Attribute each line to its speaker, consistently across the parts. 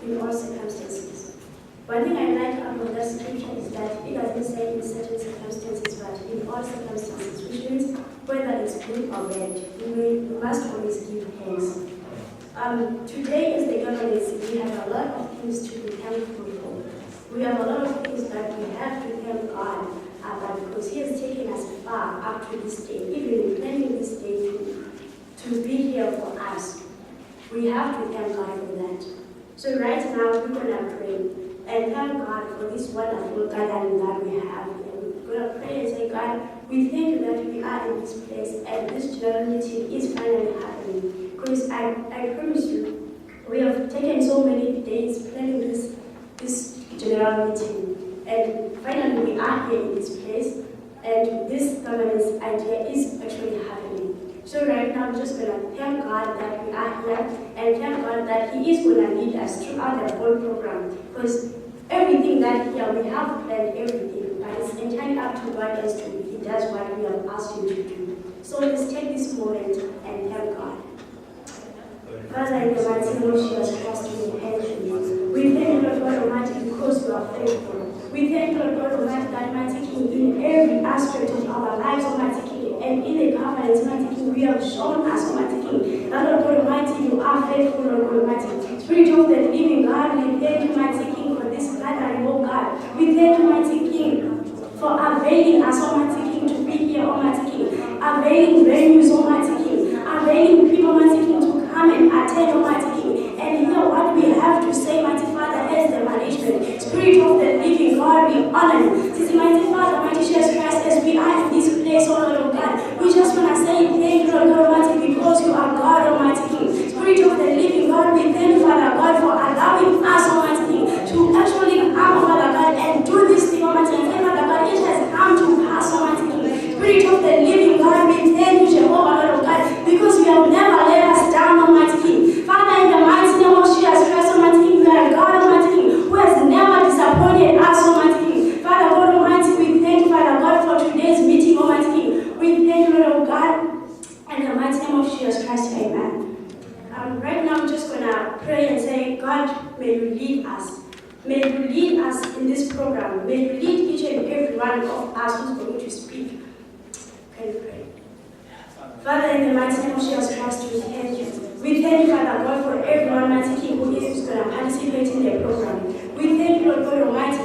Speaker 1: in all circumstances. One thing I like about that scripture is that it doesn't say in certain circumstances, but in all circumstances, which means whether it's good or bad, we must always give thanks. Today, as the government, we have a lot of things to be thankful for. We have a lot of things that we have to thank God about because He has taken us far up to this day, even in planning this day to be here for us. We have to thank God for that. So right now, we're going to pray and thank God for this wonderful gathering that we have here. We're going to pray and say, God, we thank you that we are in this place and this general meeting is finally happening. Because I promise you, we have taken so many days planning this general meeting. And finally, we are here in this place. And this governance idea is actually happening. So right now, I'm just going to thank God that we are here and thank God that He is going to lead us throughout the whole program. Because everything that here, we have planned everything, but it's entirely up to God as to if He does what we have asked Him to do. So let's take this moment and thank God. Father, in the mighty name of Jesus Christ, we thank you. We thank you, Lord God Almighty, because you are faithful. We thank you, Lord God Almighty, that Almighty King, in every aspect of our lives, Almighty King, and in the governance, Almighty King, we have shown us, Almighty King, that Lord God Almighty, you are faithful, Lord God Almighty. Spirit of the living God, we thank you, Almighty King, for this gathering, oh God. We thank you, Almighty King, for availing us, Almighty King, to be here, Almighty King, availing venues, Almighty King, availing people, Almighty King, to come and attend, Almighty King, and hear what we have to say, Mighty Father, as the management. Spirit of the living God, we honor you. This is Mighty Father, Mighty Jesus Christ, as we are in this place, oh Lord of God. We just want to say thank you, Lord God Almighty, because you are God, Almighty King. Spirit of the living God, we thank you, Father God, for allowing us, Almighty King, to actually come, Father God, and do this thing, Almighty King. And Father God, it has come to pass, Almighty King. Spirit of the living God, we thank you, Jehovah, Lord of God, because you have never let us down, Almighty King. Father, in the mighty name of Jesus Christ, Almighty King, you are God, Almighty King, who has never disappointed us, Almighty King. Father God Almighty, we thank you, Father God, for today's meeting, Almighty King. We thank you, Lord of God, in the mighty name of Jesus Christ, amen. Right now, I'm just going to pray and say, God, may you lead us. May you lead us in this program. May you lead each and every one of us who's going to speak. Can you pray? Father, in the mighty name of Jesus Christ, we thank you. We thank you, Father God, for everyone, Mighty King, who is going to participate in the program. We thank you, Lord God Almighty.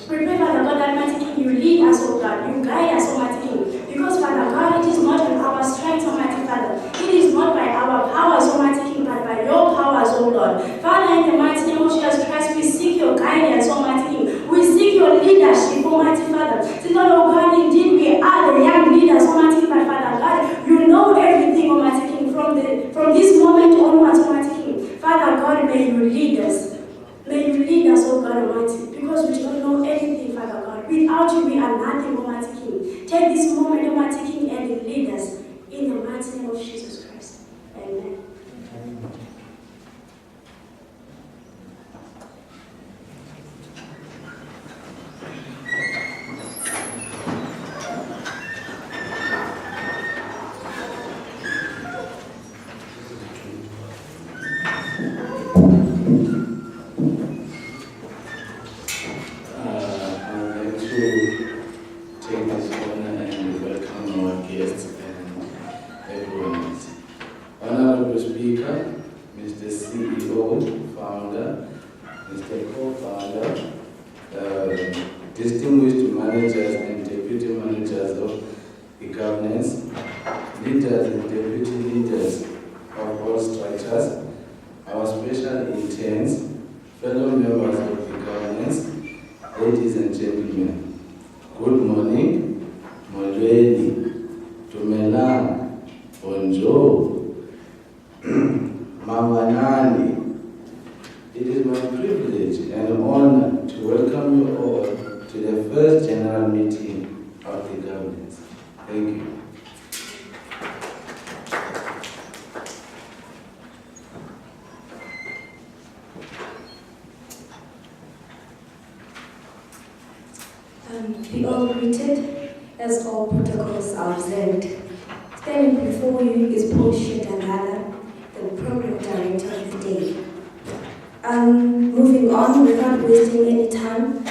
Speaker 1: We pray, Father God, that Mighty King, you lead us, oh God. You guide us, Almighty King. Because, Father God, it is not in our strength, Almighty Father. It is not by our powers, Almighty King, but by your powers, oh Lord. Father, in the mighty name of Jesus Christ, we seek your guidance, Almighty King. We seek your leadership, Almighty Father. See, Lord, oh God, indeed we are the young leaders, Almighty King, but Father God, you know everything, Almighty King, from this moment onwards, Almighty King. Father God, may you lead us. May you lead us, oh God Almighty, because we don't know anything, Father God. Without you, we are nothing, Almighty King. Take this moment, Almighty King, and lead us in the mighty name of Jesus Christ. Amen.
Speaker 2: Distinguished managers and deputy managers of the governance, leaders and deputy leaders of all structures, our special interns, fellow members of the governance, ladies and gentlemen, good morning, Molweni, Tumelang, Bonjour, Mamanani. It is my privilege and honor to welcome you all to the first general meeting of the governance. Thank you.
Speaker 3: Be all greeted as all protocols are observed. Standing before you is Paul Shedangala, the program director of the day. on without wasting any time.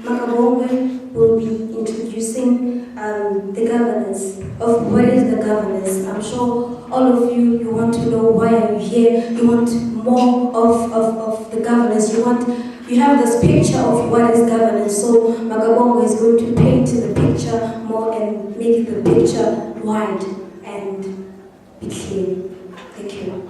Speaker 3: Makabongwe will be introducing the governance of what is the governance. I'm sure all of you want to know why are you here. You want more of the governance. You have this picture of what is governance. So Makabongwe is going to paint the picture more and make the picture wide and be clear. Thank you.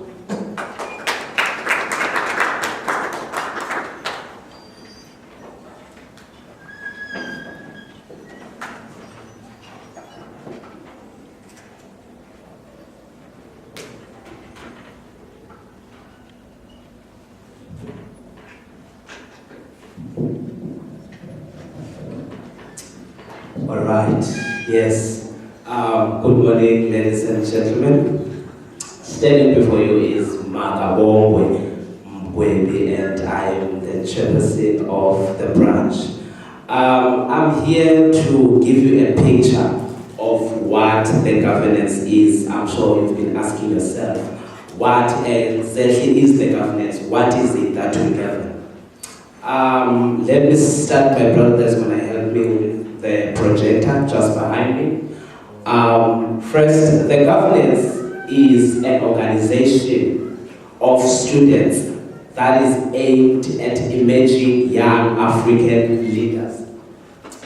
Speaker 4: All right, yes. Good morning, ladies and gentlemen. Standing before you is Makabongwe Mgwebi, and I am the chairperson of the branch. I'm here to give you a picture of what the governance is. I'm sure you've been asking yourself, what exactly is the governance? What is it that we govern? Let me start. My brother is going to help me with the projector just behind me. First, the governance is an organization of students that is aimed at emerging young African leaders.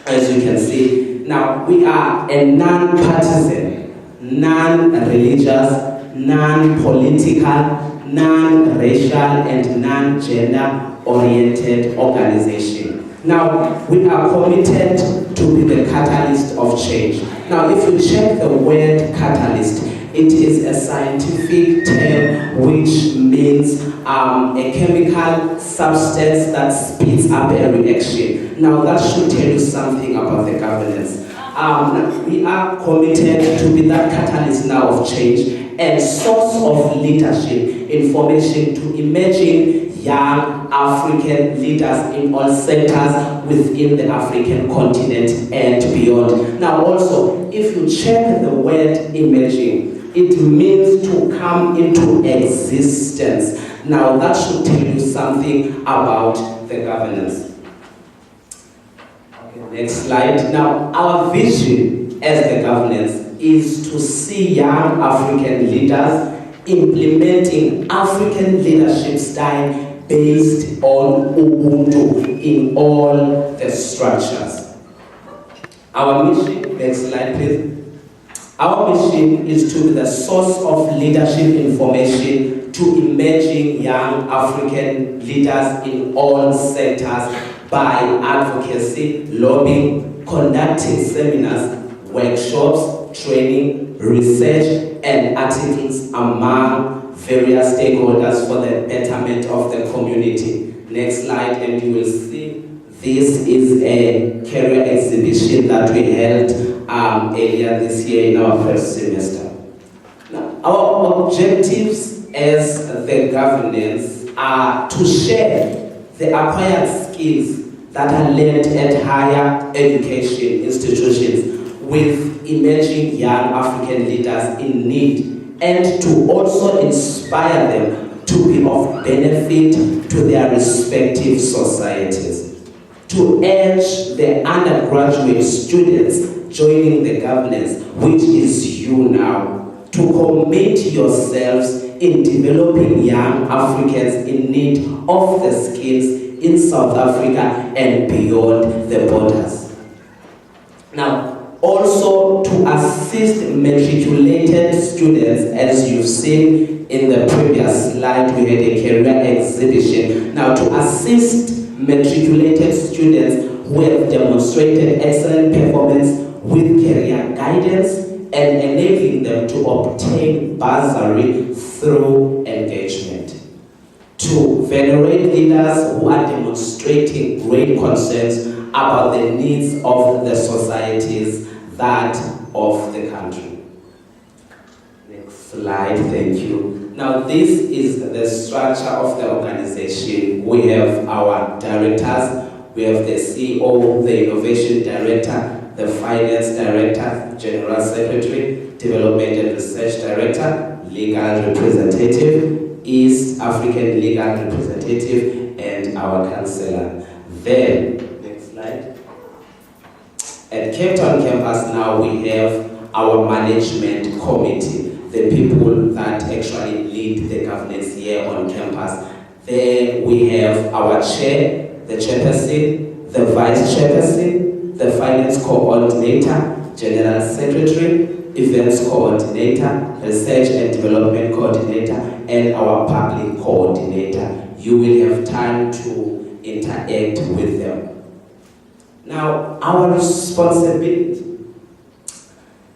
Speaker 4: As you can see, now we are a non-partisan, non-religious, non-political, non-racial, and non-gender oriented organization. Now, we are committed to be the catalyst of change. Now, if you check the word catalyst, it is a scientific term which means a chemical substance that speeds up a reaction. Now, that should tell you something about the governance. We are committed to be that catalyst now of change and source of leadership, information to emerging young African leaders in all sectors within the African continent and beyond. Now also, if you check the word emerging, it means to come into existence. Now that should tell you something about the governance. Okay, next slide. Now our vision as the governance is to see young African leaders implementing African leadership style based on Ubuntu in all the structures. Our mission, next slide please. Our mission is to be the source of leadership information to emerging young African leaders in all sectors by advocacy, lobbying, conducting seminars, workshops, training, research, and articles among various stakeholders for the betterment of the community. Next slide, and you will see this is a career exhibition that we held earlier this year in our first semester. Now, our objectives as the governance are to share the acquired skills that are learned at higher education institutions with emerging young African leaders in need, and to also inspire them to be of benefit to their respective societies. To urge the undergraduate students joining the governance, which is you now, to commit yourselves in developing young Africans in need of the skills in South Africa and beyond the borders. Now, also to assist matriculated students, as you've seen in the previous slide, we had a career exhibition. Now, to assist matriculated students who have demonstrated excellent performance with career guidance and enabling them to obtain bursary through engagement. To venerate leaders who are demonstrating great concerns about the needs of the societies that of the country. Next slide, thank you. Now this is the structure of the organization. We have our directors, we have the CEO, the Innovation Director, the Finance Director, General Secretary, Development and Research Director, Legal Representative, East African Legal Representative, and our councillor there. Next slide. At Cape Town campus now we have our management committee, the people that actually lead the governance here on campus. There we have our chair, the chairperson, the vice chairperson, the finance coordinator, general secretary, events coordinator, research and development coordinator, and our public coordinator. You will have time to interact with them. Now, our responsibility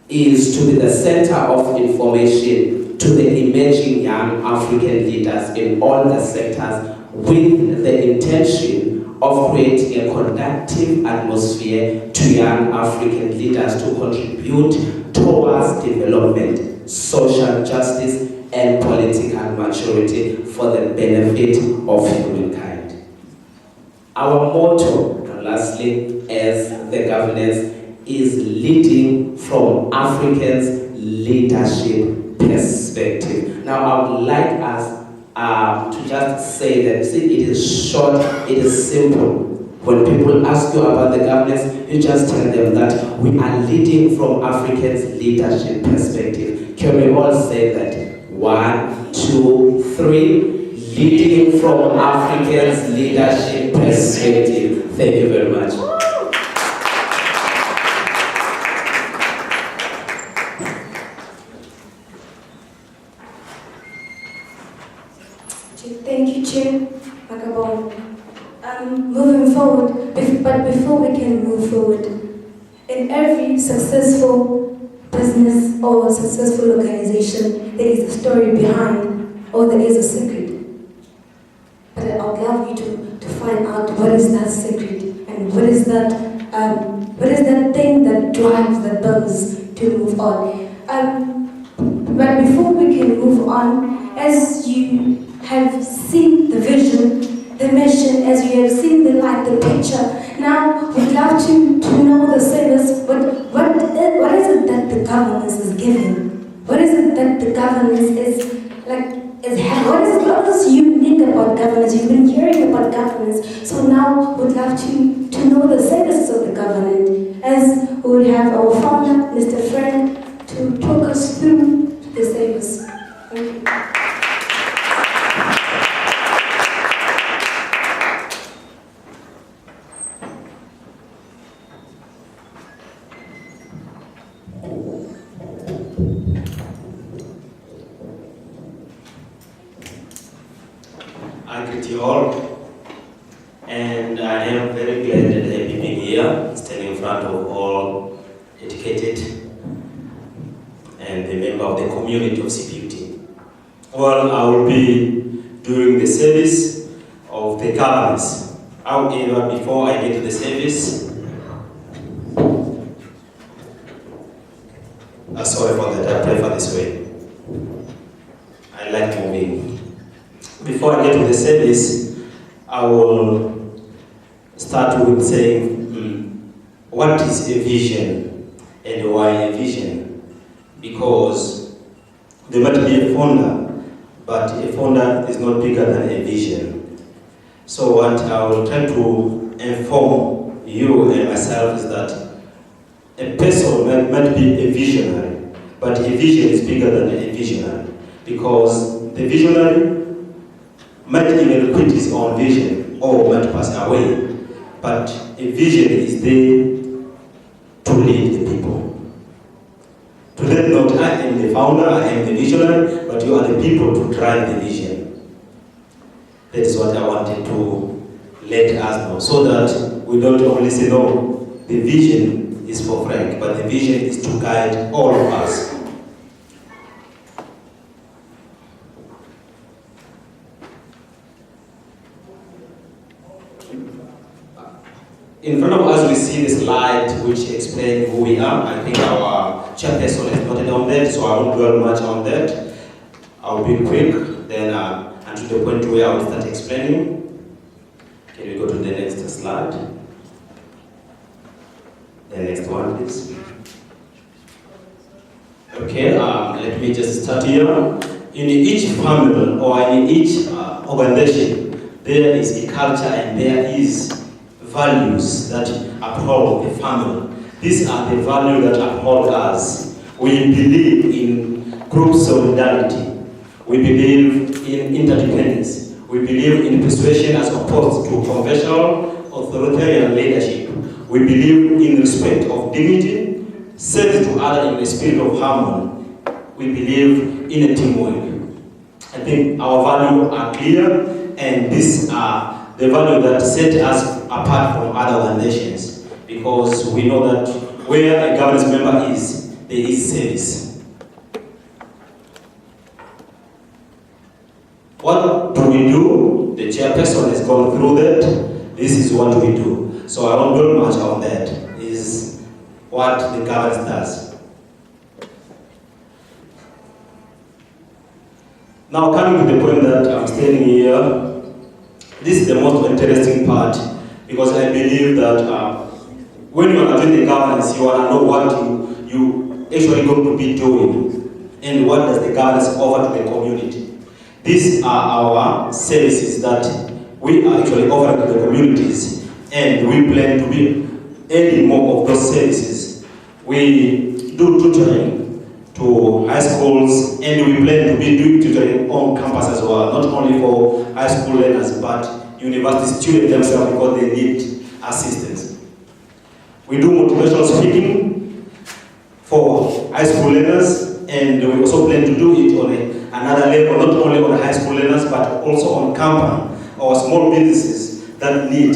Speaker 4: is to be the center of information to the emerging young African leaders in all the sectors, with the intention of creating a conducive atmosphere to young African leaders to contribute towards development, social justice, and political maturity for the benefit of humankind. Our motto, and lastly, as the governance, is leading from Africans' leadership perspective. Now, I would like us to just say that, see, it is short, it is simple. When people ask you about the governance, you just tell them that we are leading from Africans' leadership perspective. Can we all say that? 1, 2, 3. Leading from Africans' leadership perspective. Thank you very much.
Speaker 3: Thank you, Chair Makabong. Moving forward, but before we can move forward, in every successful business or successful organization, there is a story behind, or there is a secret. But I would love you to find out what is that secret and what is that thing that drives the business to move on. But before we can move on, as you have seen the vision, the mission, as you have seen the light, the picture. Now we'd love to know the service. What is it that the governance is giving? What is it that the governance is like? What is unique about governance? You've been hearing about governance, so now we'd love to know the services of the government. As we would have our founder, Mr. Frank, to talk us through the service. Thank you.
Speaker 5: I greet you all, and I am very glad and happy being here, standing in front of all educated and the member of the community of CPUT. Well, I will be doing the service of the governance. However, before I get to the service, sorry for that, I prefer this way. I like moving. Before I get to the service, I will start with saying, what is a vision and why a vision? Because there might be a founder, but a founder is not bigger than a vision. So what I will try to inform you and myself is that a person might be a visionary, but a vision is bigger than a visionary, because the visionary might even quit his own vision or might pass away, but a vision is there to lead the people. To let not I am the founder, I am the visionary, but you are the people to drive the vision. That is what I wanted to let us know, so that we don't only say, no, the vision is for Frank, but the vision is to guide all of us. In front of us, we see this slide which explains who we are. I think our chairperson has noted on that, so I won't dwell much on that. I'll be quick, then and to the point where I will start explaining. Can we go to the next slide? The next one, please. Okay, let me just start here. In each family or in each organization, there is a culture and there is values that uphold the family. These are the values that uphold us. We believe in group solidarity. We believe in interdependence. We believe in persuasion as opposed to conventional authoritarian leadership. We believe in respect of dignity, service to others in the spirit of harmony. We believe in a teamwork. I think our values are clear, and these are the values that set us apart from other organizations, because we know that where a governance member is, there is service. What do we do? The chairperson has gone through that. This is what we do. So I won't dwell much on that. This is what the governance does. Now, coming to the point that I'm standing here, this is the most interesting part, because I believe that when you are doing the governance, you want to know what you actually going to be doing, and what does the governance offer to the community. These are our services that we are actually offering to the communities, and we plan to be adding more of those services. We do tutoring to high schools, and we plan to be doing tutoring on campus as well, not only for high school learners, but university students themselves, because they need assistance. We do motivational speaking for high school learners, and we also plan to do it on another level, not only on high school learners, but also on campus or small businesses that need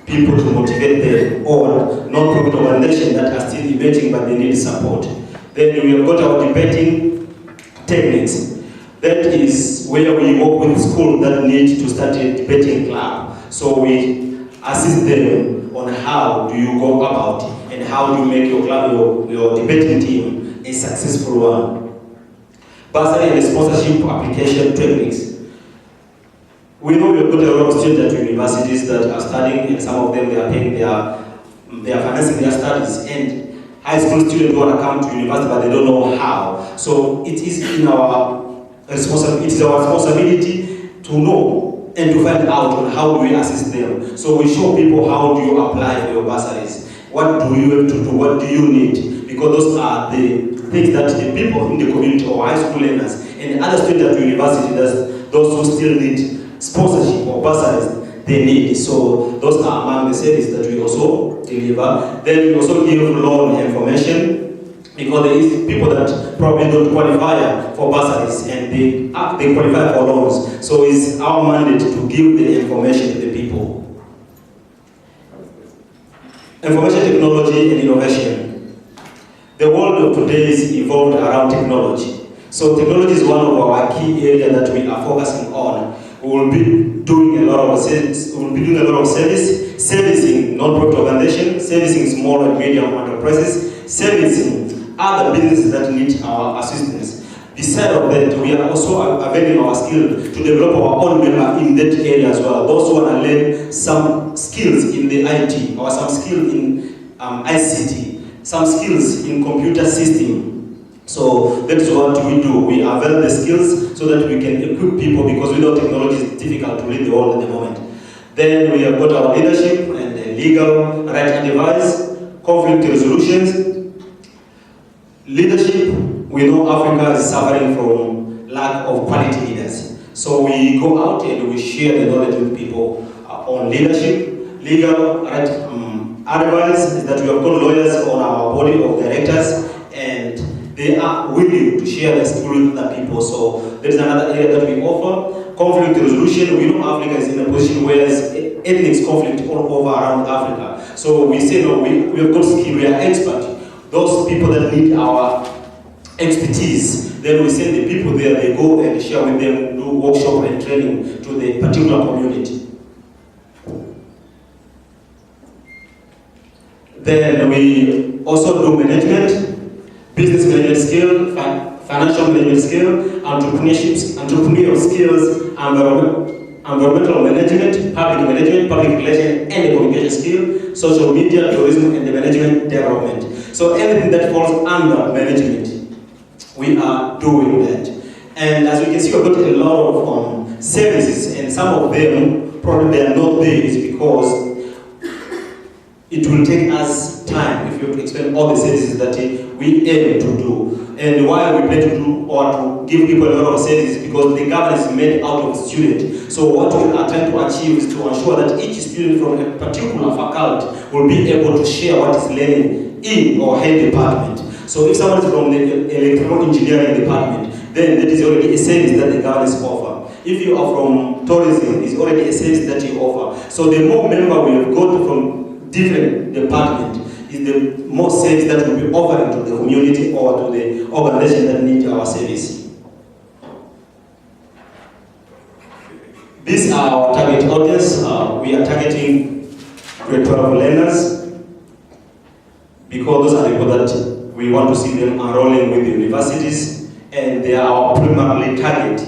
Speaker 5: people to motivate them, or non-profit organizations that are still emerging but they need support. Then we have got our debating techniques. That is where we work with schools that need to start a debating club. So we assist them on how do you go about and how do you make your club, your debating team a successful one. Bursary and sponsorship application techniques. We know we have got a lot of students at universities that are studying, and some of them they are paying they are financing their studies, and high school students want to come to university but they don't know how. So it is our responsibility to know and to find out on how do we assist them. So we show people how do you apply for your bursaries. What do you have to do? What do you need? Because those are the things that the people in the community or high school learners and other students at university, those who still need sponsorship or bursaries, they need. So those are among the services that we also deliver. Then we also give loan information, because there is people that probably don't qualify for bursaries and they qualify for loans. So it's our mandate to give the information to the people. Information technology and innovation. The world of today is evolved around technology. So technology is one of our key areas that we are focusing on. We will be doing a lot of service. We will be doing a lot of servicing non-profit organizations, servicing small and medium enterprises, servicing other businesses that need our assistance. Besides of that, we are also availing our skill to develop our own member in that area as well. Those who want to learn some skills in the IT, or some skill in ICT, some skills in computer system. So that's what we do. We avail the skills so that we can equip people, because without technology it's difficult to lead the world at the moment. Then we have got our leadership and legal right advice, conflict resolutions. Leadership, we know Africa is suffering from lack of quality leaders. So we go out and we share the knowledge with people on leadership. Legal right advice is that we have got lawyers on our body of directors, and they are willing to share their story with other people. So there is another area that we offer. Conflict resolution. We know Africa is in a position where there's ethnic conflict all over around Africa. So we say, no, we have got skill, we are experts. Those people that need our expertise, then we send the people there, they go and share with them, do workshop and training to the particular community. Then we also do management, business management skill, financial management skill, entrepreneurial skills, environmental management, public relation, and communication skill, social media, tourism, and the management development. So anything that falls under management, we are doing that. And as we can see, we've got a lot of services, and some of them probably they are not there is because it will take us time if you have to explain all the services that we aim to do. And why we plan to do or to give people a lot of services because the governance is made out of students. So what we are trying to achieve is to ensure that each student from a particular faculty will be able to share what is learning in or her department. So if someone is from the electrical engineering department, then that is already a service that the governance offer. If you are from tourism, it's already a service that you offer. So the more member we have got from different departments, is the more service that will be offered to the community or to the organization that need our service. These are our target audience. We are targeting grade 12 learners because those are the people that we want to see them enrolling with the universities, and they are our primary target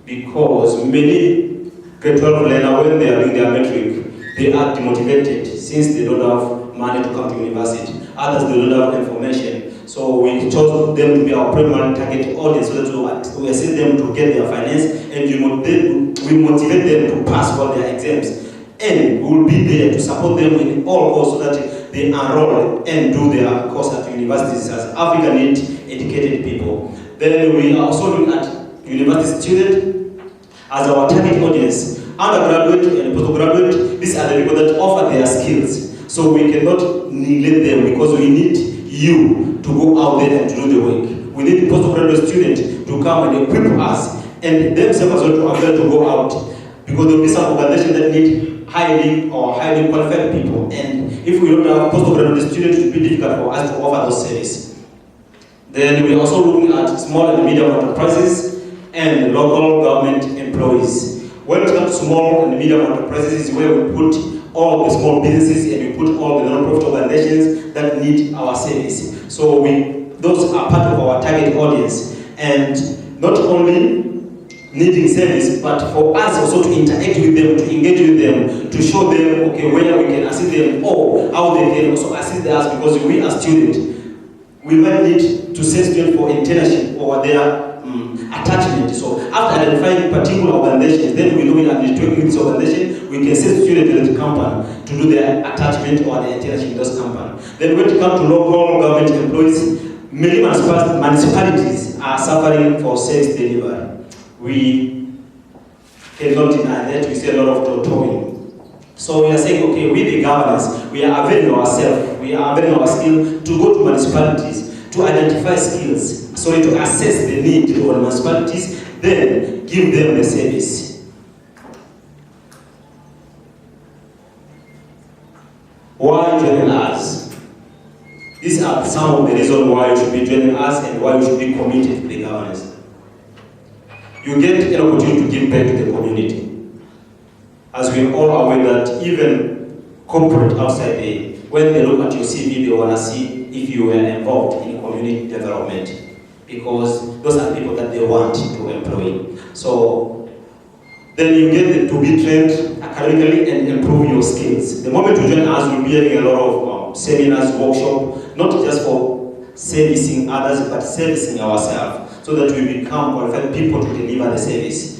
Speaker 5: because many grade 12 learners, when they are doing their metric, they are demotivated since they don't have money to come to university. Others, they don't have information. So we chose them to be our primary target audience so that we assist them to get their finance, and we motivate them to pass all their exams. And we will be there to support them in all courses so that they enroll and do their course at universities as Africa need educated people. Then we are also looking at university students as our target audience. Undergraduate and postgraduate, these are the people that offer their skills. So we cannot neglect them because we need you to go out there and to do the work. We need the postgraduate student to come and equip us and themselves also to able to go out because there will be some organizations that need highly qualified people. And if we don't have postgraduate students, it will be difficult for us to offer those services. Then we are also looking at small and medium enterprises and local government employees. When it comes to small and medium enterprises is where we put all the small businesses and we put all the non-profit organizations that need our service. So those are part of our target audience. And not only needing service, but for us also to interact with them, to engage with them, to show them, okay, where we can assist them or how they can also assist us because we are students. We might need to send students for internship or their attachment. So after identifying particular organizations, then we look at the this organization, we can send students to the company to do their attachment or their internship in those companies. Then when it comes to local government employees, many municipalities are suffering for service delivery. We cannot deny that. We see a lot of torturing. So we are saying, okay, with the governance, we are availing ourselves, we are availing our skill to go to municipalities, to identify skills, so to assess the need of the municipalities, then give them the service. Why joining us? These are some of the reasons why you should be joining us and why you should be committed to the governance. You get an opportunity to give back to the community. As we are all aware that even corporate outside there, when they look at your CV, they want to see if you were involved in community development, because those are people that they want to employ. So then you get to be trained academically and improve your skills. The moment you join us, we'll be having a lot of seminars, workshops, not just for servicing others, but servicing ourselves, so that we become qualified people to deliver the service.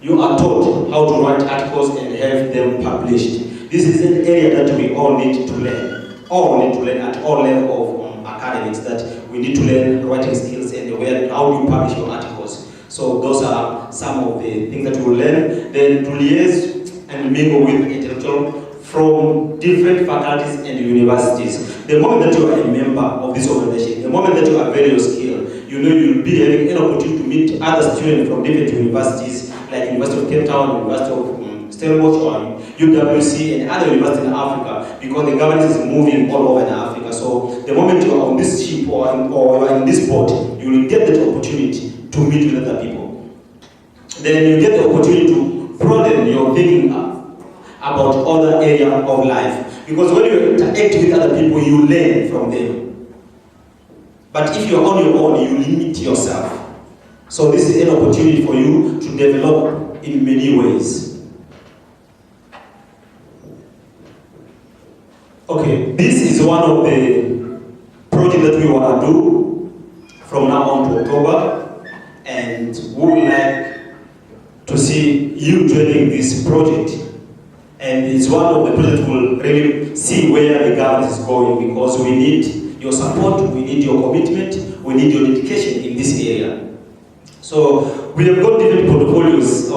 Speaker 5: You are taught how to write articles and have them published. This is an area that we all need to learn. All need to learn at all levels of academics, that we need to learn writing skills and how do you publish your articles. So those are some of the things that we will learn. Then to liaise and mingle with intellectuals from different faculties and universities. The moment that you are a member of this organization, the moment that you are very skill, you know you'll be having an opportunity to meet other students from different universities, like University of Cape Town, University of Stellenbosch, or UWC, and other universities in Africa, because the government is moving all over in Africa. So the moment you are on this ship or you are in this boat, you will get that opportunity to meet with other people. Then you get the opportunity to broaden your thinking about other areas of life. Because when you interact with other people, you learn from them. But if you're on your own, you limit yourself. So this is an opportunity for you to develop in many ways. Okay, this is one of the projects that we want to do from now on to October, and we would like to see you joining this project. And it's one of the projects we'll really see where the government is going, because we need your support, we need your commitment, we need your dedication in this area. So we have got different portfolios,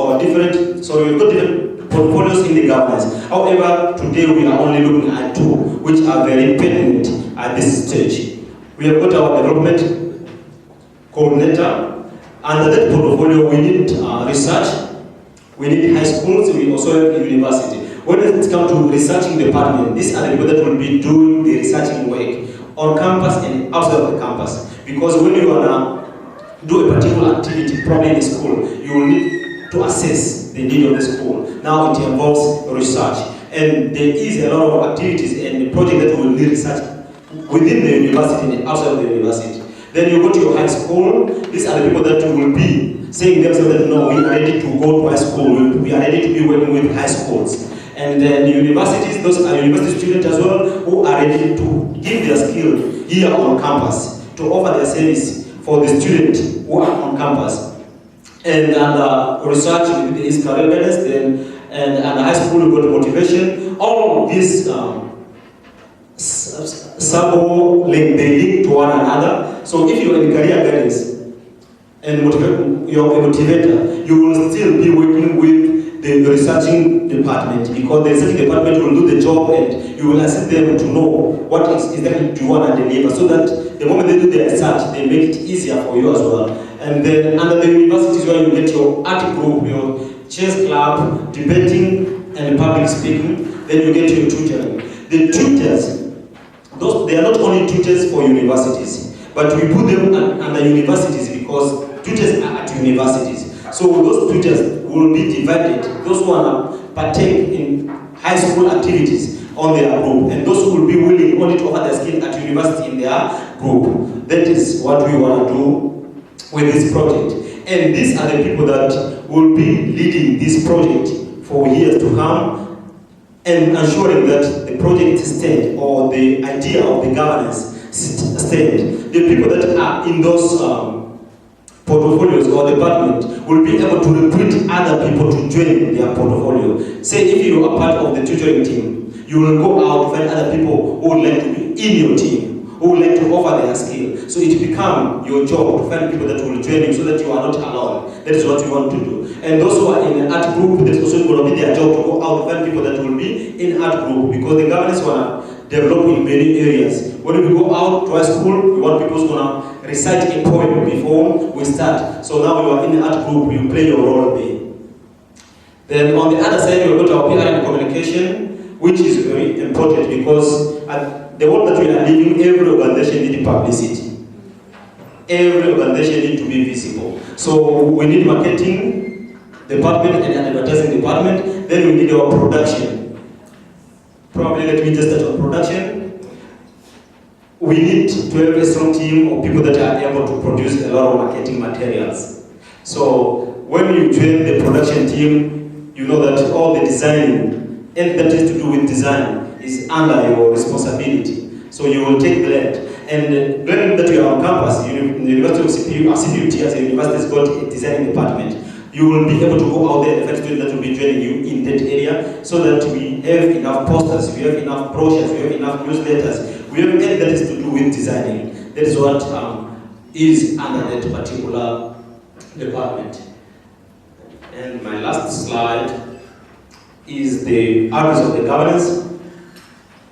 Speaker 5: portfolios in the governance. However, today we are only looking at two, which are very pertinent at this stage. We have got our development coordinator. Under that portfolio, we need research, we need high schools, we also have university. When it comes to researching department, these are the people that will be doing the researching work on campus and outside of the campus. Because when you want to do a particular activity, probably in the school, you will need to assess the need of the school. Now it involves research. And there is a lot of activities and the project that will need research within the university and outside of the university. Then you go to your high school, these are the people that will be saying themselves that no, we are ready to go to high school, we are ready to be working with high schools. And then the universities, those are university students as well, who are ready to give their skill here on campus, to offer their service for the students who are on campus. And research is career guidance, then, and high school we got motivation. All of these they link to one another. So if you're in career guidance and you're a motivator, you will still be working with the researching department, because the researching department will do the job and you will assist them to know what exactly do you want to deliver, so that the moment they do the research, they make it easier for you as well. And then under the universities where you get your art group, your chess club, debating and public speaking, then you get your tutoring. The tutors, they are not only tutors for universities, but we put them under universities because tutors are at universities. So those tutors will be divided. Those who want to partake in high school activities on their group, and those who will be willing only to offer their skill at university in their group. That is what we want to do with this project. And these are the people that will be leading this project for years to come, and ensuring that the project stand, or the idea of the governance stand. The people that are in those portfolios or department will be able to recruit other people to join their portfolio. Say if you are part of the tutoring team, you will go out to find other people who would like to be in your team, who would like to offer their skill. So it becomes your job to find people that will join you so that you are not alone. That is what you want to do. And those who are in an art group, that's also going to be their job to go out to find people that will be in art group, because the governance want to develop in many areas. When we go out to high school, we want people who are going to recite a poem before we start. So now you are in the art group, you play your role there. Then on the other side, we go to our PR and communication, which is very important, because at the world that we are living, every organization needs publicity. Every organization needs to be visible. So we need marketing department and an advertising department. Then we need our production. Probably let me just start on production. We need to have a strong team of people that are able to produce a lot of marketing materials. So when you join the production team, you know that all the designing, and that has to do with design, is under your responsibility. So you will take that. And when that you are on campus, the University of CPUT as a university has got a designing department. You will be able to go out there and find students that will be joining you in that area, so that we have enough posters, we have enough brochures, we have enough newsletters, we have anything that is to do with designing. That is what is under that particular department. And my last slide is the areas of the governance.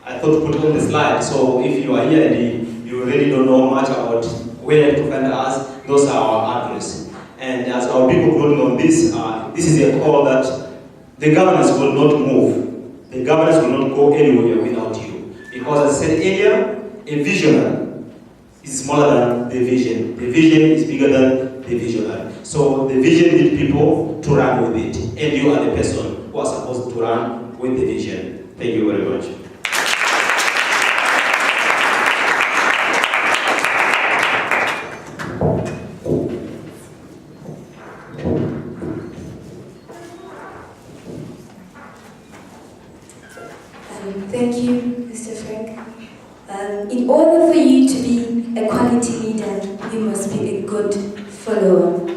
Speaker 5: I thought to put on the slide, so if you are here and you really don't know much about where to find us, those are our address. And as our people voting on this, this is a call that the governance will not move. The governance will not go anywhere without you. Because as I said earlier, a visionary is smaller than the vision. The vision is bigger than the visionary. So the vision needs people to run with it. And you are the person who are supposed to run with the vision. Thank you very much.
Speaker 3: Thank you, Mr. Frank. In order for you to be a quality leader, you must be a good follower.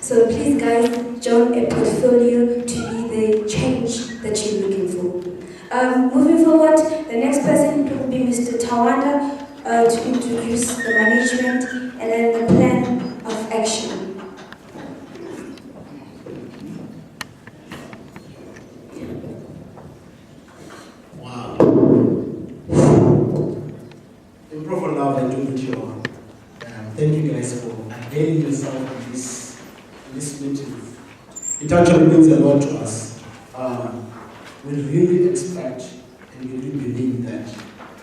Speaker 3: So please, guys, join shown a portfolio to be the change that you're looking for. Moving forward, the next person will be Mr. Tawanda to introduce the management and then the plan of action.
Speaker 6: Wow. Improve on love and do good job. Thank you guys for availing yourself in this meeting. It actually means a lot to us. We really expect and we really believe that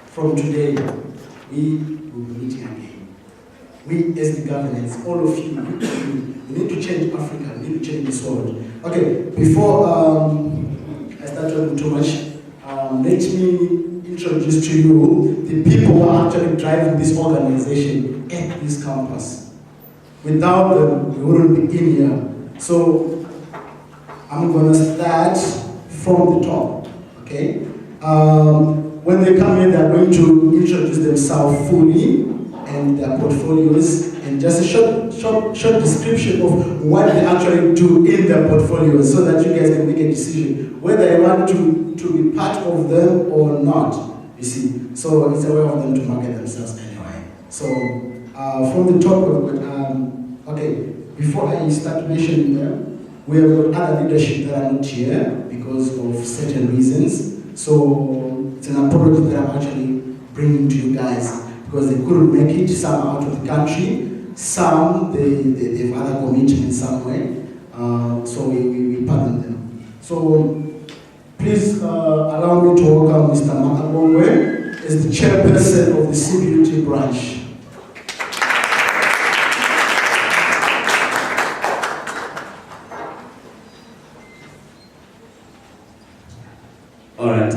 Speaker 6: from today we will be meeting again. We as the governance, all of you, we need to change Africa, we need to change this world. Okay, before I start talking too much, let me introduce to you the people who are actually driving this organization at this campus. Without them, we wouldn't be in here. So I'm going to start from the top, okay? When they come in, they're going to introduce themselves fully and their portfolios and just a short description of what they actually do in their portfolios so that you guys can make a decision whether you want to be part of them or not, you see. So it's a way of them to market themselves anyway. So from the top, okay, before I start mentioning them, we have got other leadership that are not here because of certain reasons. So it's an apology that I'm actually bringing to you guys because they couldn't make it. Some are out of the country, some they have other commitments somewhere. So we pardon them. So please allow me to welcome Mr. Makabongwe as the chairperson of the CBUT branch.
Speaker 4: Alright,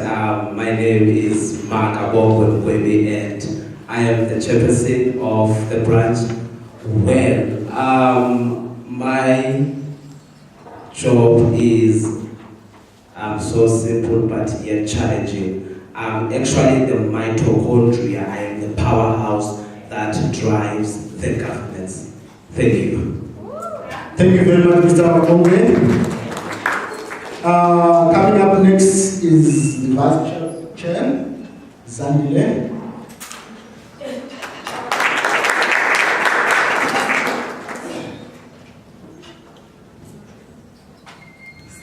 Speaker 4: my name is Mark Abongwe and I am the chairperson of the branch. Well, my job is so simple but yet challenging. I'm actually the mitochondria. I am the powerhouse that drives the governance. Thank you.
Speaker 6: Thank you very much, Mr. Makongwe. Coming up next is the Vice Chair, Zandile.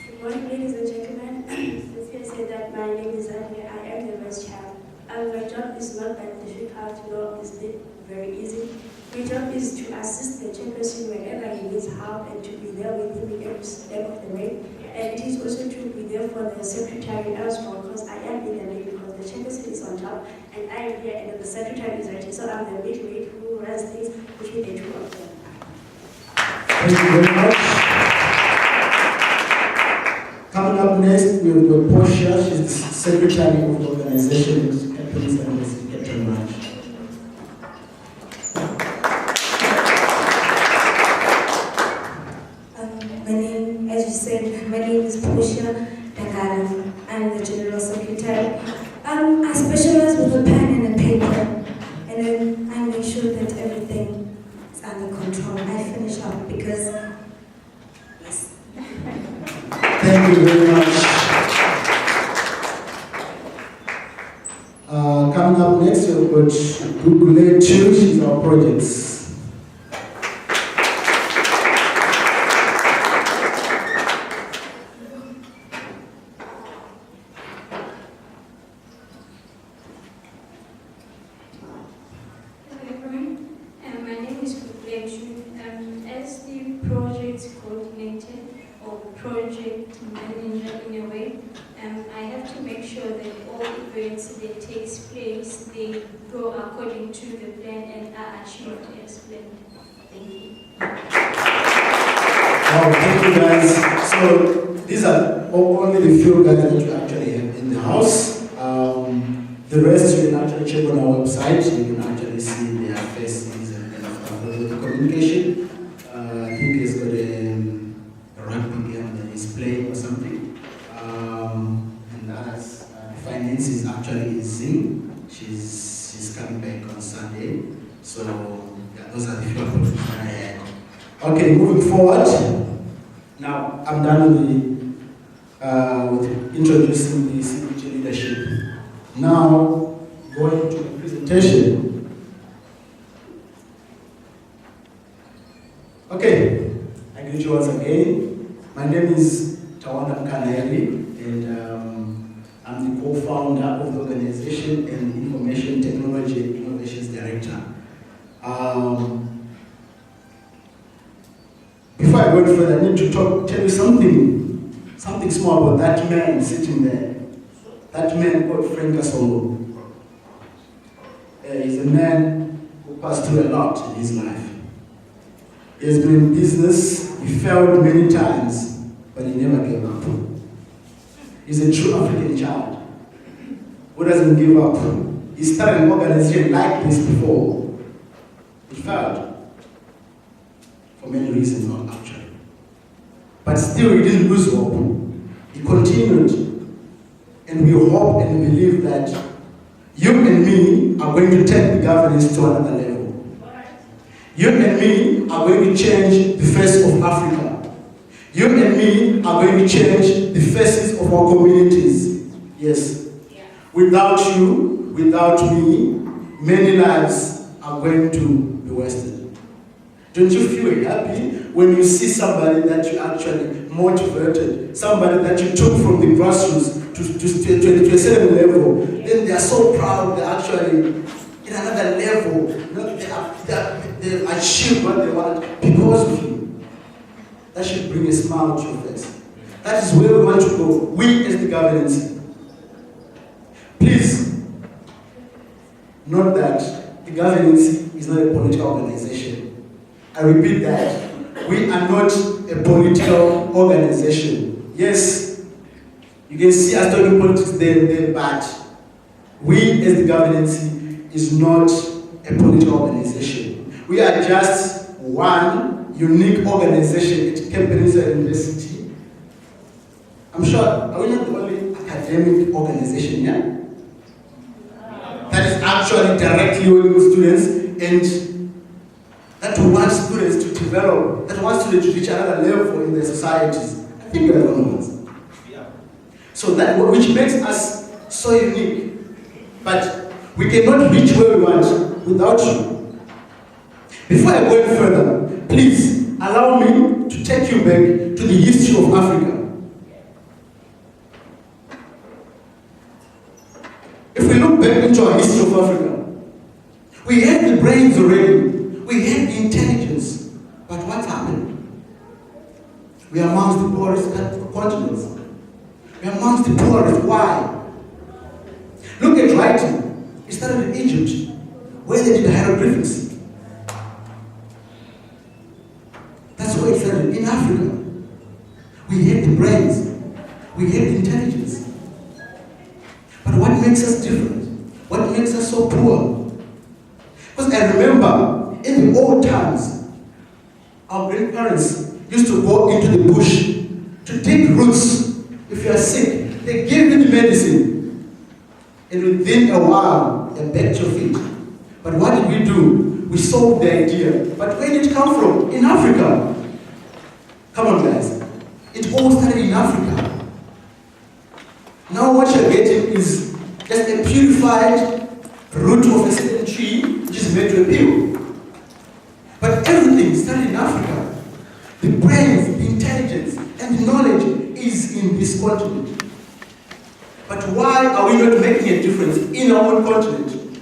Speaker 1: Good morning, ladies and gentlemen. It's here to say that my name is Zandile. I am the Vice Chair. My job is not that difficult, it's very easy. My job is to assist the chairperson whenever he needs help and to be there with him in every step of the way. And it is also to be there for the secretary as well, because I am in the middle, because the chairperson is on top, and I am here, and the secretary is right here. So I'm the midweight who runs things between the two of them.
Speaker 6: Thank you very much. Coming up next, we've got Portia. She's the secretary of the organization, Captains and Captain Branch.
Speaker 3: As you said, my name is Portia Dagala. I'm the General Secretary. I specialize with a pen and a paper, and then I make sure that everything is under control. I finish up because, yes.
Speaker 6: Thank you very much. Coming up next, we've got Google 2. She's our projects.
Speaker 7: As the project coordinator or project manager in a way, I have to make sure that all events that takes place, they go according to the plan and are achieved as planned. Thank you.
Speaker 6: Wow, thank you guys. So these are only the few guys that you actually have in the house. The rest you can actually check on our website. You can actually see their faces and the communication. I think he's got a rugby game that he's playing or something. And others, finance is actually in Zim. She's coming back on Sunday. So yeah, those are the few appointments that I had. Okay, moving forward. Now, I'm done with introducing the CBG leadership. Now, going to the presentation. Okay, I greet you once again. My name is Tawana Mkaneli, and I'm the co-founder of the organization and Information Technology and Innovations Director. Before I go any further, I need to tell you something small about that man sitting there. That man called Frank Kasongo. He's a man who passed through a lot in his life. He has been in business, he failed many times, but he never gave up. He's a true African child who doesn't give up. He started an organization like this before. It failed. For many reasons, not actually. But still, he didn't lose hope. He continued. And we hope and believe that you and me are going to take the governance to another level. You and me are going to change the face of Africa. You and me are going to change the faces of our communities. Yes. Yeah. Without you, without me, many lives are going to be wasted. Don't you feel happy when you see somebody that you actually motivated, somebody that you took from the grassroots to a certain level, then they are so proud they're actually in another level. You know, they achieve what they want because of you. That should bring a smile to your face. That is where we want to go, we as the governance. Please, note that the governance is not a political organization. I repeat that. We are not a political organization. Yes, you can see us talking politics there, but we as the governance is not a political organization. We are just one unique organization at Cape Peninsula University. I'm sure, are we not the only academic organization here? That is actually directly working with students and that wants students to develop, that wants students to reach another level in their societies. I think we are the only ones. Yeah. So that which makes us so unique. But we cannot reach where we want without you. Before I go any further, please allow me to take you back to the history of Africa. If we look back into our history of Africa, we had the brains already. We had the intelligence, but what happened? We are amongst the poorest continents. We are amongst the poorest. Why? Look at writing. It started in Egypt, where they did hieroglyphics. That's where it started, in Africa. We had the brains. We had the intelligence. But what makes us different? What makes us so poor? Because I remember, in the old times, our grandparents used to go into the bush to dig roots. If you are sick, they give you the medicine. And within a while, you're back to your feet. But what did we do? We sold the idea. But where did it come from? In Africa. Come on, guys. It all started in Africa. Now what you're getting is just a purified root of a certain tree, which is made to a pill. But everything started in Africa. The brains, the intelligence, and the knowledge is in this continent. But why are we not making a difference in our own continent?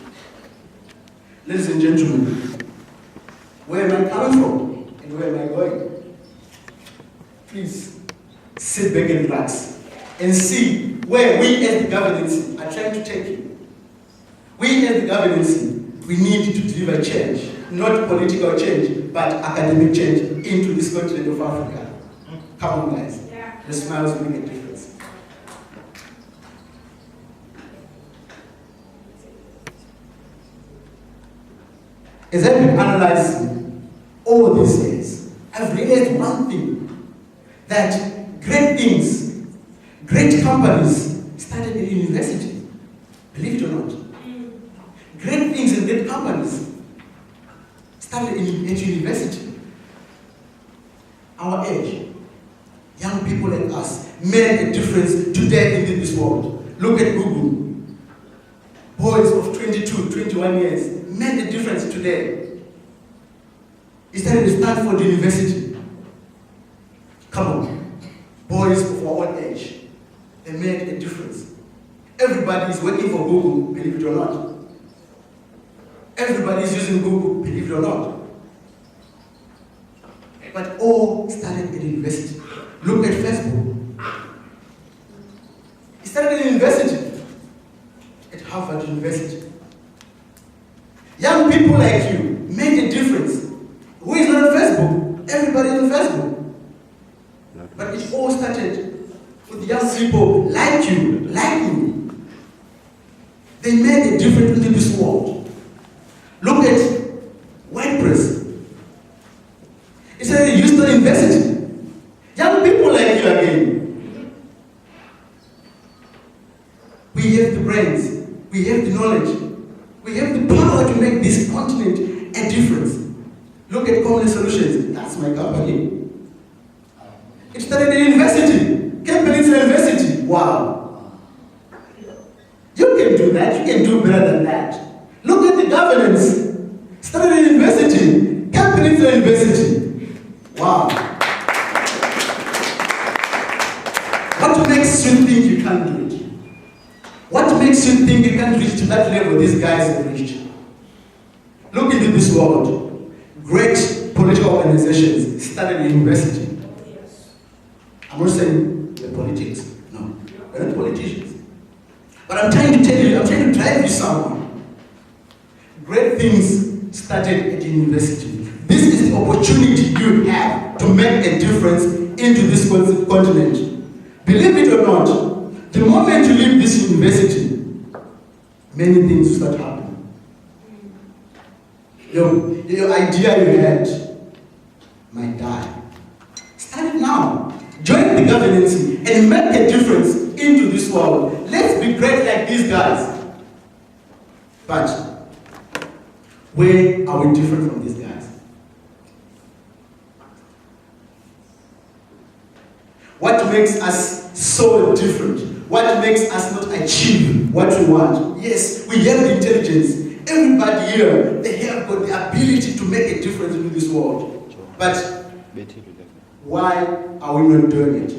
Speaker 6: Ladies and gentlemen, where am I coming from and where am I going? Please sit back and relax and see where we as the governance are trying to take you. We as the governance, we need to deliver change. Not political change, but academic change into this continent of Africa. Come on, guys. Yeah. The smiles make a difference. As I've been analyzing all these years, I've realized one thing, that great things, great companies started in university. Believe it or not. Great things and great companies started at university. Our age, young people like us made a difference today in this world. Look at Google. Boys of 22, 21 years made a difference today. He started at Stanford University. Come on. Boys of our own age. They made a difference. Everybody is working for Google, believe it or not. Everybody is using Google, believe it or not. But all started at university. Look at Facebook. It started at university, at Harvard University. Young people like you made a difference. Who is not on Facebook? Everybody is on Facebook. But it all started with young people like you, like me. They made a difference in this world. Look at WordPress. It's a Houston University. Young people like you again. We have the brains, we have the knowledge, we have the power to make this continent a difference. Look at Common Solutions. That's my company. It started at university, Cape Peninsula University. Wow. You can do that. You can do better than that. Look at the governance. Started at university, Cape Peninsula University. Wow. What makes you think you can't do it? What makes you think you can't reach to that level these guys have reached? Look into this world. Great political organizations started in university. I'm not saying the politics. No. We're not politicians. But I'm trying to tell you, I'm trying to drive you somewhere. Great things started at university. This is the opportunity you have to make a difference into this continent. Believe it or not, the moment you leave this university, many things will start happening. Your idea you had might die. Start it now. Join the governance and make a difference into this world. Let's be great like these guys. But where are we different from these guys? What makes us so different? What makes us not achieve what we want? Yes, we have the intelligence. Everybody here, they have got the ability to make a difference in this world. But why are we not doing it?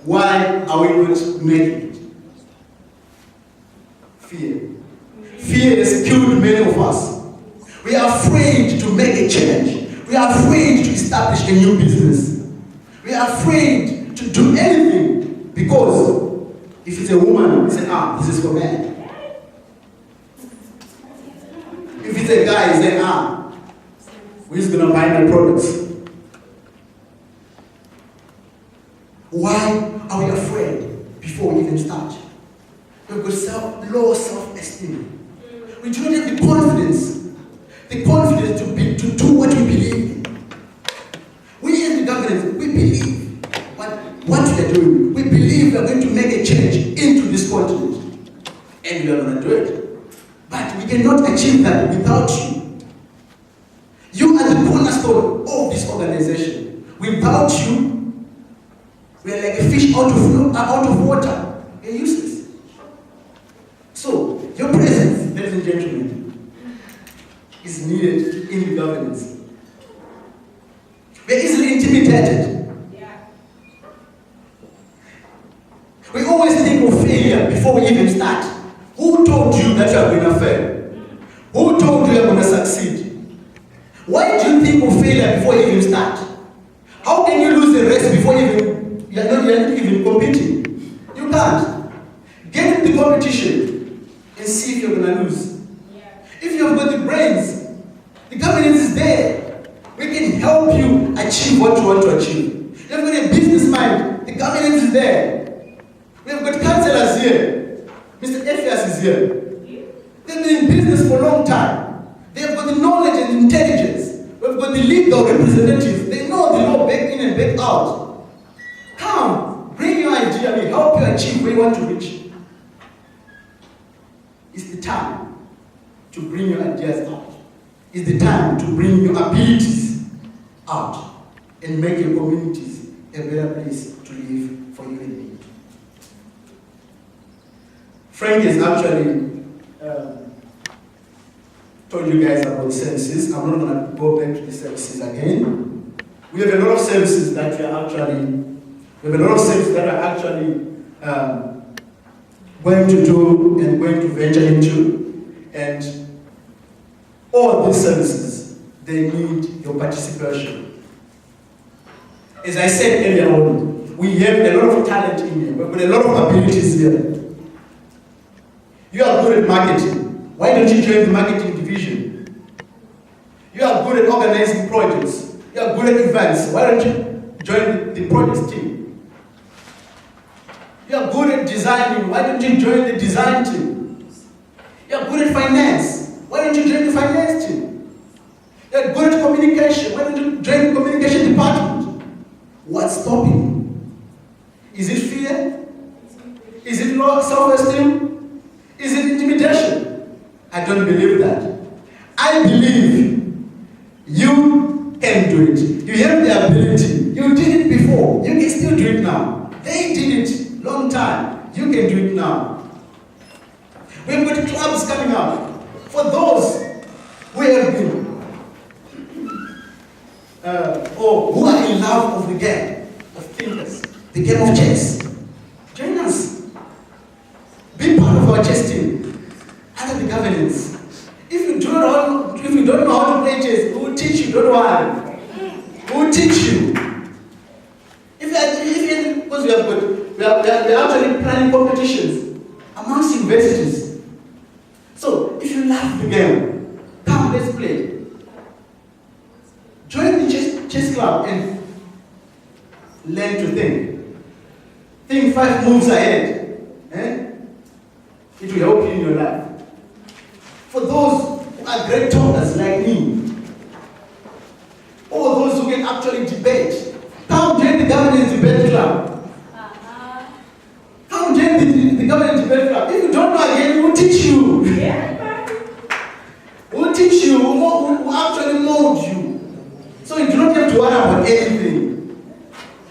Speaker 6: Why are we not making it? Fear. Fear has killed many of us. We are afraid to make a change. We are afraid to establish a new business. We are afraid to do anything because if it's a woman, we say, this is for men. If it's a guy, you say, who's going to buy my products? Why are we afraid before we even start? We've got low self-esteem. We do not have the confidence to do what we believe in. We as the government, we believe what we are doing. We believe we are going to make a change into this continent. And we are going to do it. But we cannot achieve that without you. You are the cornerstone of this organization. Without you, we are like a fish out of water. We are useless. So, your presence, ladies and gentlemen, is needed in the governance. We are easily intimidated. We always think of failure before we even start. Who told you that you are going to fail? Who told you you are going to succeed? Why do you think of failure before you even start? How can you lose the race before you are not even competing? You can't. Get in the competition and see if you're going to lose. If you've got the brains, the governance is there. We can help you achieve what you want to achieve. If you've got a business mind, the governance is there. We have got councillors here. Mr. Ephias is here. They've been in business for a long time. They have got the knowledge and intelligence. We've got the legal representatives. They know the law back in and back out. Come, bring your idea. We help you achieve where you want to reach. It's the time to bring your ideas out. It's the time to bring your abilities out and make your communities a better place to live for you and me. Frank has actually told you guys about the services. I'm not going to go back to the services again. We have a lot of services that we are actually going to do and going to venture into, and all these services, they need your participation. As I said earlier on, we have a lot of talent in here. We've got a lot of abilities here. You are good at marketing. Why don't you join the marketing division? You are good at organizing projects. You are good at events. Why don't you join the projects team? You are good at designing. Why don't you join the design team? You are good at finance. Why don't you join the finance team? You are good at communication. Why don't you join the communication department? What's stopping you? Is it fear? Is it low self-esteem? Is it intimidation? I don't believe that. I believe you can do it. You have the ability. You did it before. You can still do it now. They did it long time. You can do it now. We've got clubs coming up for those who have been or who are in love of the game of thinkers, the game of chess. Join us. Be part of our chess team. Under the governance. If you don't know how to play chess, who will teach you? Don't worry. Who will teach you? Because we are actually planning competitions amongst universities. So if you love the game, come, let's play. Join the chess club and learn to think. Think 5 moves ahead. It will help you in your life. For those who are great talkers like me, or those who can actually debate, come join the governance debate club. Come join the governance debate club. If you don't know again, we'll teach you. We'll teach you, we'll actually mold you. So you do not have to worry about anything.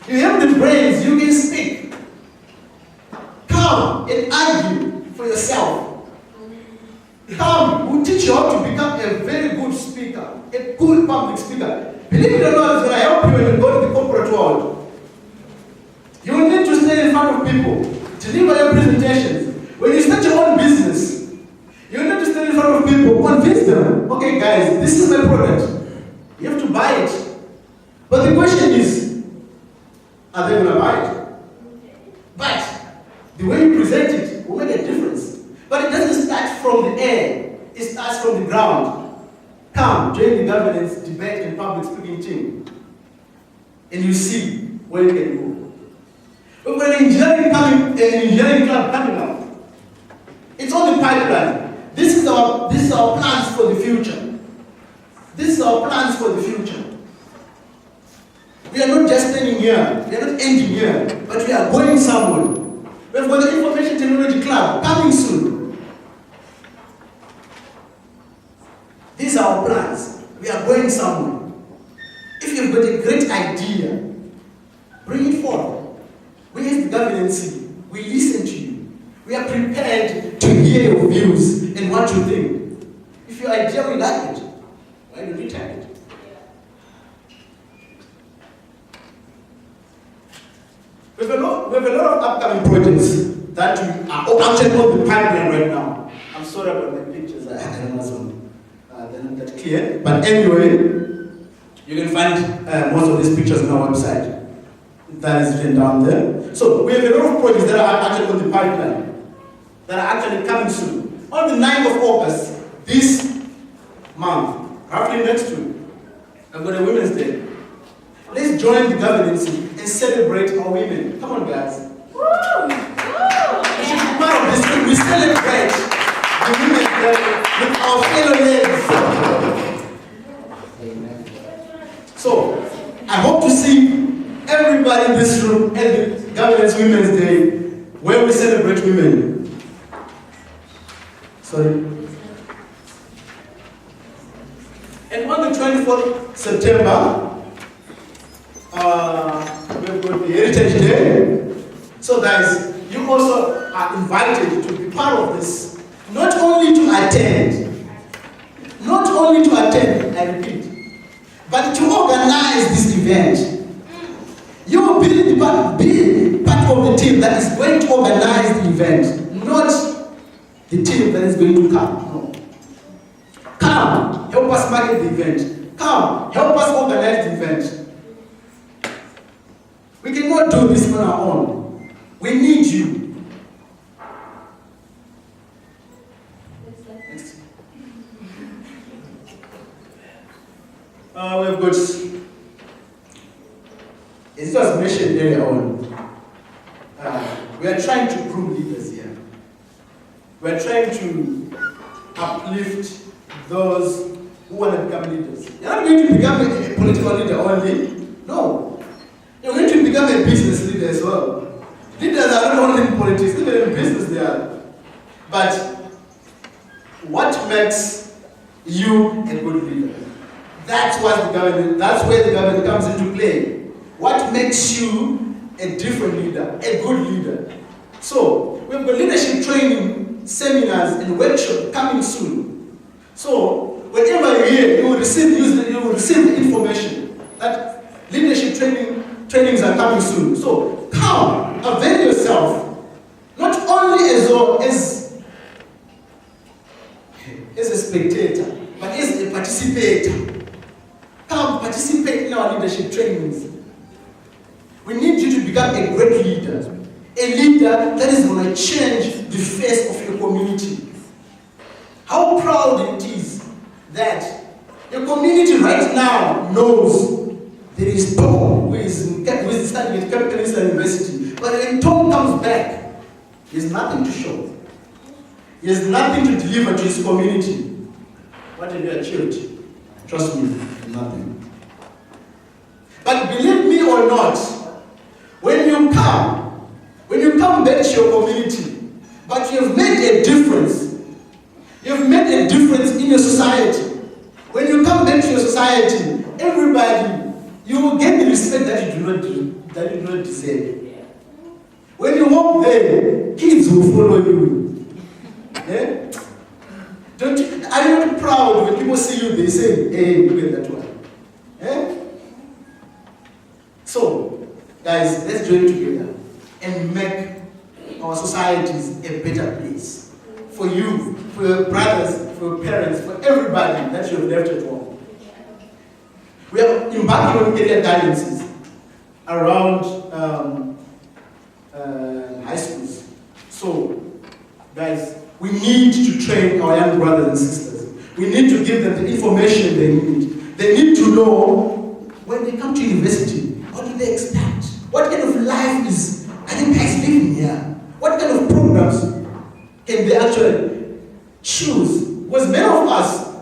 Speaker 6: You have the brains, you can speak. Come and argue for yourself. Come, we'll teach you how to become a very good speaker, a good public speaker. Believe it or not, it's going to help you when you go to the corporate world. You will need to stand in front of people, deliver your presentations. When you start your own business, you need to stand in front of people, convince them, okay guys, this is my product. You have to buy it. But the question is, are they going to buy it? But the way you present it will make a difference. But it doesn't start from the air, it starts from the ground. Come, join the governance, debate, and public speaking team. And you see where you can go. We've got an engineering club coming up. It's on the pipeline. This is our plans for the future. This is our plans for the future. We are not just standing here, we are not ending here, but we are going somewhere. We've got the Information Technology Club coming soon. These are our plans. We are going somewhere. If you've got a great idea, bring it forward. We as the governance, we listen to you. We are prepared to hear your views and what you think. If your idea, we like it, why don't we take it? We have a lot of upcoming projects that are actually on the pipeline right now. I'm sorry about the pictures, I don't know. They're not that clear. But anyway, you can find most of these pictures on our website. That is written down there. So we have a lot of projects that are actually on the pipeline, that are actually coming soon. On the 9th of August, this month, roughly next week, I've got a Women's Day. Let's join the governance and celebrate our women. Come on, guys. Woo! We should be part of this. We celebrate the women with our fellow ladies. So, I hope to see everybody in this room at the Governance Women's Day, where we celebrate women. Sorry. And on the 24th September, we've got the Heritage Day. So guys, you also are invited to be part of this. Not only to attend, I repeat, but to organize this event. You will be part of the team that is going to organize the event, not the team that is going to come. No. Come, help us market the event. Come, help us organize the event. We cannot do this on our own. We need you. We've got, as it was mentioned earlier on, we are trying to groom leaders here. We are trying to uplift those who want to become leaders. You're not going to become a political leader only. No. You're going to become a business leader as well. Leaders are not only in politics, even in business they are. But what makes you a good leader? That's where the government comes into play. What makes you a different leader, a good leader? So, we've got leadership training seminars and workshops coming soon. So, whenever you're here, you will receive the information that leadership trainings are coming soon. So, come, avail yourself, not only as a spectator, but as a participator. Come participate in our leadership trainings. We need you to become a great leader. A leader that is going to change the face of your community. How proud it is that your community right now knows there is Tom who is studying at Capital University. But when Tom comes back, he has nothing to show. He has nothing to deliver to his community. What have you achieved? Trust me, nothing. But believe me or not, when you come back to your community, but you've made a difference. You've made a difference in your society. When you come back to your society, everybody, you will get the respect that you do not deserve. When you walk there, kids will follow you. Yeah? Are you not proud when people see you, they say, hey, look at that one? Yeah? So, guys, let's join together and make our societies a better place. For you, for your brothers, for your parents, for everybody that you have left at home. We are embarking on career guidances around high schools. So, guys, we need to train our young brothers and sisters. We need to give them the information they need. They need to know when they come to university, what do they expect? What kind of life is guys living here? What kind of programs can they actually choose? Because many of us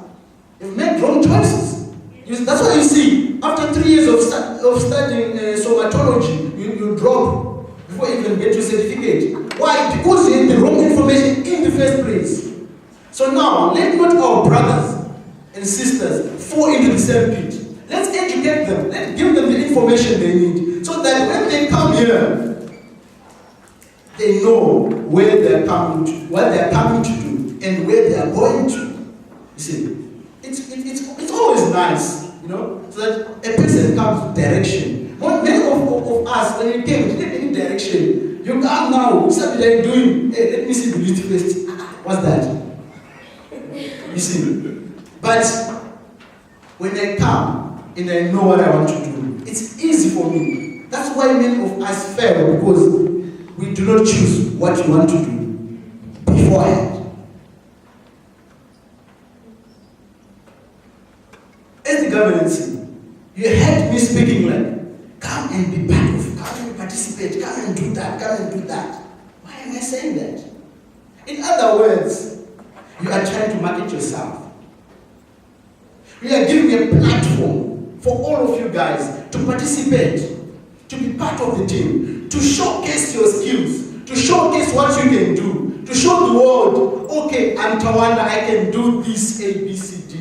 Speaker 6: have made wrong choices. That's why you see, after 3 years of studying somatology, you drop before you even get your certificate. Why? Because you had the wrong information in the first place. So now, let not our brothers and sisters fall into the same pit. Let's educate them. Let's give them the information they need. So that when they come here, they know where they're coming to, what they're coming to do, and where they are going to. You see, it's always nice, so that a person comes with direction. Many of us, when we came, we didn't have any direction. You come now, what's that you're doing? Hey, let me see the list first. What's that? You see, but when I come and I know what I want to do, it's easy for me. That's why many of us fail, because we do not choose what we want to do beforehand. As the governance, you heard me speaking like, come and be part of, come and participate, come and do that, come and do that. Why am I saying that? In other words, you are trying to market yourself. We are giving a platform for all of you guys to participate, to be part of the team, to showcase your skills, to showcase what you can do, to show the world, okay, I'm Tawanda, I can do this A, B, C, D.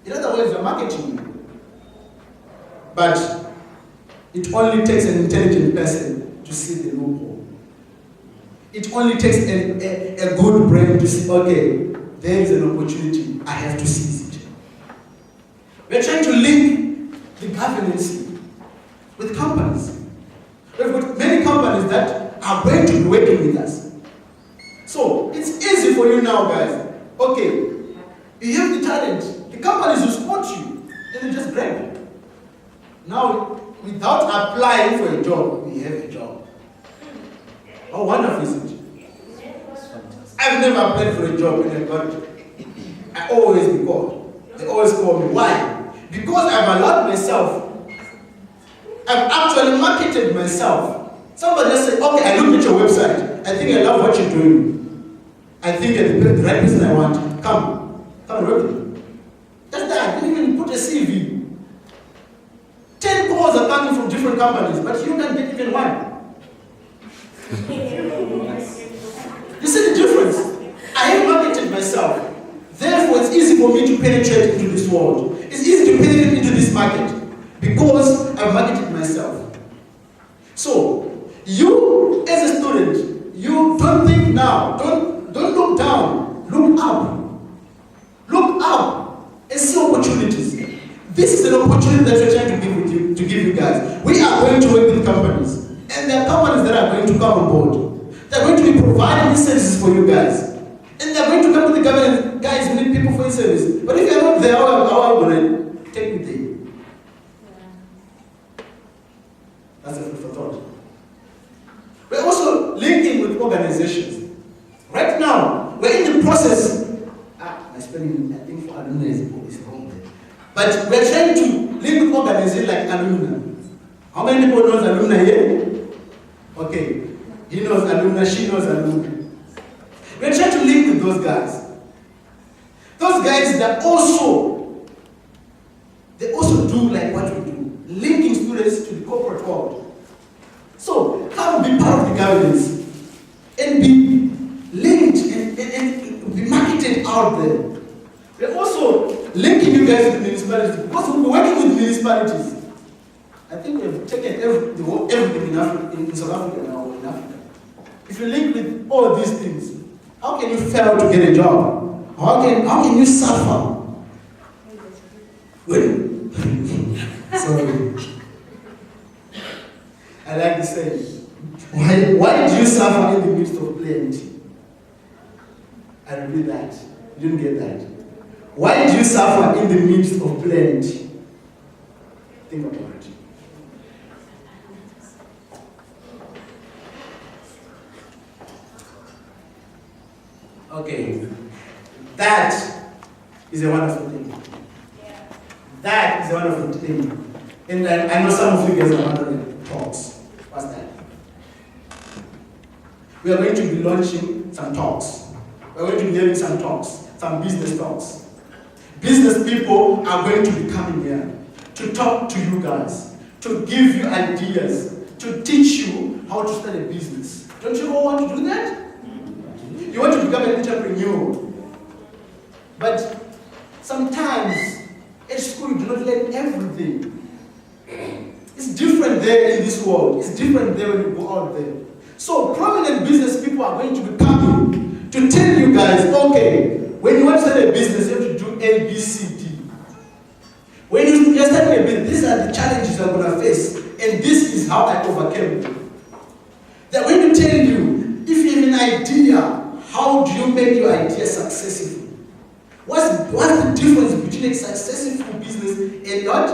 Speaker 6: In other words, you're marketing. but it only takes an intelligent person to see the loophole. It only takes a good brain to see, okay, there is an opportunity, I have to seize it. We're trying to link the governance with companies. We've got many companies that are going to be working with us. So it's easy for you now, guys. Okay, you have the talent, the companies will spot you, and they just grab you. Now, without applying for a job, we have a job. How wonderful is it? I've never applied for a job and I got it. I always be called. They always call me. Why? Because I've allowed myself. I've actually marketed myself. Somebody just said, okay, I looked at your website. I think I love what you're doing. I think you're the right person I want. Come and work with me. That's that. You didn't even put a CV. 10 calls are coming from different companies, but you can get even one. You see the difference? I have marketed myself. Therefore, it's easy for me to penetrate into this world. It's easy to penetrate into this market because I've marketed myself. So, you as a student, you don't think now, don't look down, look up. Look up and see opportunities. This is an opportunity that we're trying to give you guys. We are going to work with companies, and there are companies that are going to come on board. They're going to be providing these services for you guys. And they're going to come to the government, guys, we need people for this service. But if you're not there, how are you going to take me there? That's a food for thought. We're also linking with organizations. Right now, we're in the process. My spelling, I think for alumni is wrong there. But we're trying to link with organizations like alumni. How many people knows alumni here? Okay. He knows alumni, she knows alumni. We're trying to link with those guys. Those guys that also do like what we do, linking students to the corporate world. So come be part of the governance and be linked and be marketed out there. We're also linking you guys with municipalities because we'll be working with municipalities. I think we've taken everything in Africa, in South Africa now, in Africa. If you link with all these things, how can you fail to get a job? How can you suffer? Sorry. I like to say, why do you suffer in the midst of plenty? I repeat that. You didn't get that. Why do you suffer in the midst of plenty? Think about it. Okay, that is a wonderful thing. That is a wonderful thing. And I know some of you guys are wondering, talks. What's that? We are going to be launching some talks. We are going to be having some talks, some business talks. Business people are going to be coming here to talk to you guys, to give you ideas, to teach you how to start a business. Don't you all want to do that? You want to become an entrepreneur. But sometimes at school you do not learn everything. It's different there in this world. It's different there when you go out there. So prominent business people are going to be coming to tell you guys, okay, when you want to start a business, you have to do A, B, C, D. When you're starting a business, these are the challenges you're going to face. And this is how I overcame them. They're going to tell you, if you have an idea, how do you make your idea successful? What's the difference between a successful business and not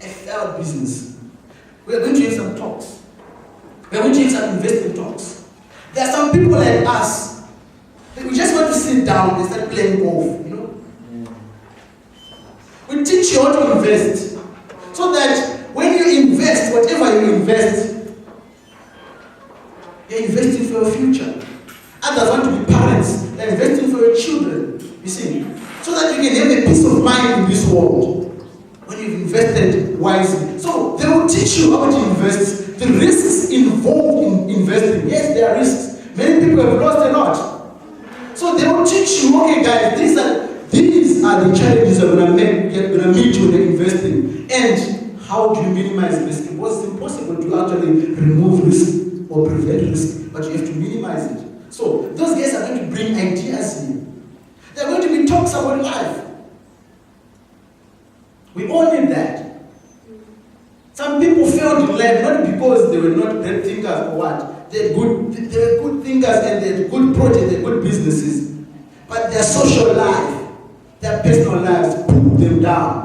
Speaker 6: a failed business? We are going to have some talks. We are going to have some investment talks. There are some people like us, we just want to sit down and start playing golf, you know? We teach you how to invest. So that when you invest, whatever you invest, you're investing for your future. Others want to be parents, they're investing for your children, you see, so that you can have a peace of mind in this world when you've invested wisely. So they will teach you how to invest, the risks involved in investing. Yes, there are risks. Many people have lost a lot. So they will teach you, okay guys, these are the challenges you're going to meet when you're investing. And how do you minimize risk? Because it's impossible to actually remove risk or prevent risk, but you have to minimize it. So those guys are going to bring ideas in. They're going to be talks about life. We all need that. Some people failed in life not because they were not great thinkers or what. They were good thinkers and they had good projects, they had good businesses. But their social life, their personal lives put them down.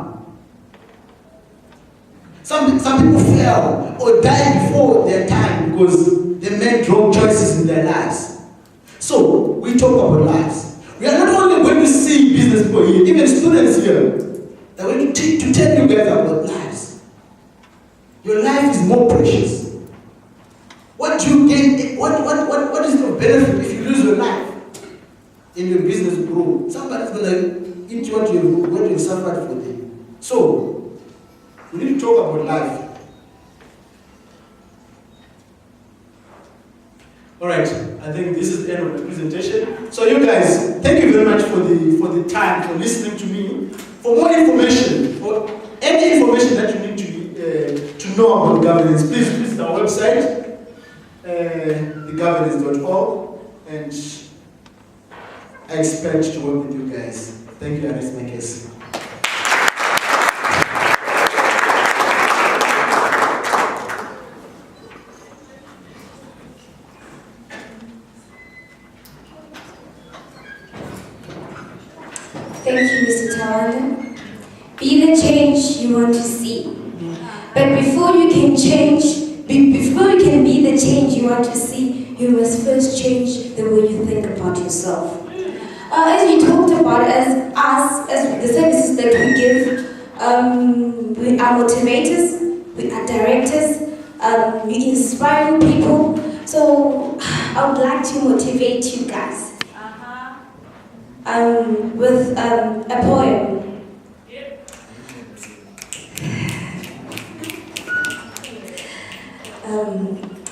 Speaker 6: Some people fail or die before their time because they made wrong choices in their lives. So we talk about lives. We are not only going to see business people here, even students here. They're going to tell you guys about lives. Your life is more precious. What do you gain? What is the benefit if you lose your life in your business grow? Somebody's going to eat what you've suffered for them. So, we need to talk about life. Alright, I think this is the end of the presentation. So you guys, thank you very much for the time, for listening to me. For more information, or any information that you need to know about governance, please visit our website, thegovernance.org, and I expect to work with you guys. Thank you, I rest my case.
Speaker 3: Thank you, Mr. Tawanda. Be the change you want to see. But before you can before you can be the change you want to see, you must first change the way you think about yourself. As you talked about, as the services that we give, we are motivators, we are directors, we inspire people. So I would like to motivate you guys. With a poem.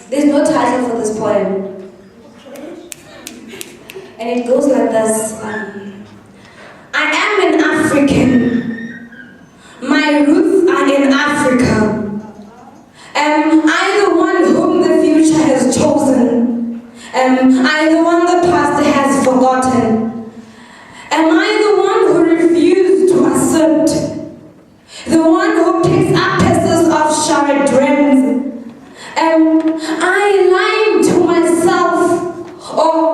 Speaker 3: There's no title for this poem. And it goes like this. I am an African. My roots are in Africa. Am I the one whom the future has chosen? Am I the one the past has forgotten? Am I the one who refused to assert? The one who takes up pieces of charred dreams? Am I lying to myself? Or